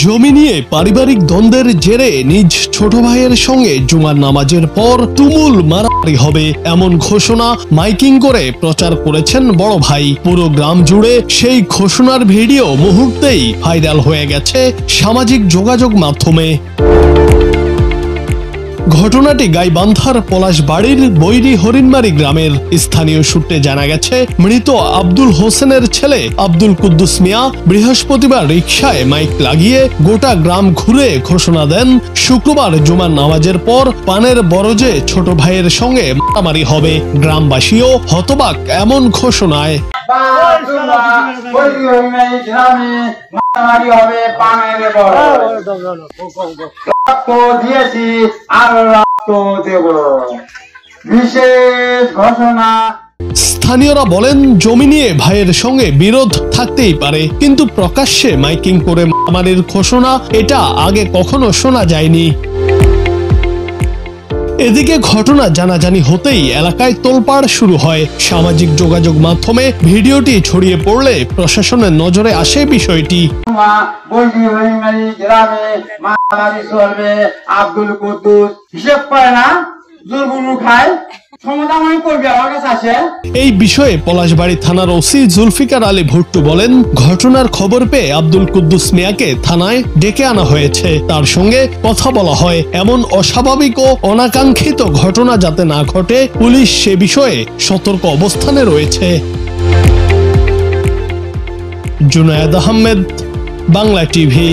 জমি নিয়ে পারিবারিক দ্বন্দ্বের জেরে নিজ ছোট ভাইয়ের সঙ্গে জুমার নামাজের পর তুমুল মারামারি হবে এমন ঘোষণা মাইকিং করে প্রচার করেছেন বড় ভাই। পুরো গ্রাম জুড়ে সেই ঘোষণার ভিডিও মুহূর্তেই ভাইরাল হয়ে গেছে সামাজিক যোগাযোগ মাধ্যমে। ঘটনাটি গাইবান্ধার পলাশবাড়ির বৈরী হরিণমারি গ্রামের। স্থানীয় সূত্রে জানা গেছে, মৃত আব্দুল হোসেনের ছেলে আব্দুল কুদ্দুস মিয়া বৃহস্পতিবার রিকশায় মাইক লাগিয়ে গোটা গ্রাম ঘুরে ঘোষণা দেন শুক্রবার জুমার নামাজের পর পানের বরজে ছোট ভাইয়ের সঙ্গে মারামারি হবে। গ্রামবাসীও হতবাক এমন ঘোষণায়। স্থানীয়রা বলেন, জমি নিয়ে ভাইয়ের সঙ্গে বিরোধ থাকতেই পারে, কিন্তু প্রকাশ্যে মাইকিং করে মারামারির ঘোষণা এটা আগে কখনো শোনা যায়নি। এদিকে ঘটনা জানাজানি হতেই এলাকায় তোলপাড় শুরু হয়। সামাজিক যোগাযোগ মাধ্যমে ভিডিওটি ছড়িয়ে পড়লে প্রশাসনের নজরে আসে বিষয়টি। আব্দুল কুদ্দুস হিসেব করে না, জোরগুলো খায়। এই বিষয়ে পলাশবাড়ি থানার ওসি জুলফিকার আলী ভুট্টু বলেন, ঘটনার খবর পেয়ে আব্দুল কুদ্দুস মিয়াকে থানায় ডেকে আনা হয়েছে। তার সঙ্গে কথা বলা হয়। এমন অস্বাভাবিক ও অনাকাঙ্ক্ষিত ঘটনা যাতে না ঘটে, পুলিশ সে বিষয়ে সতর্ক অবস্থানে রয়েছে। জুনায়েদ আহমেদ, বাংলা টিভি।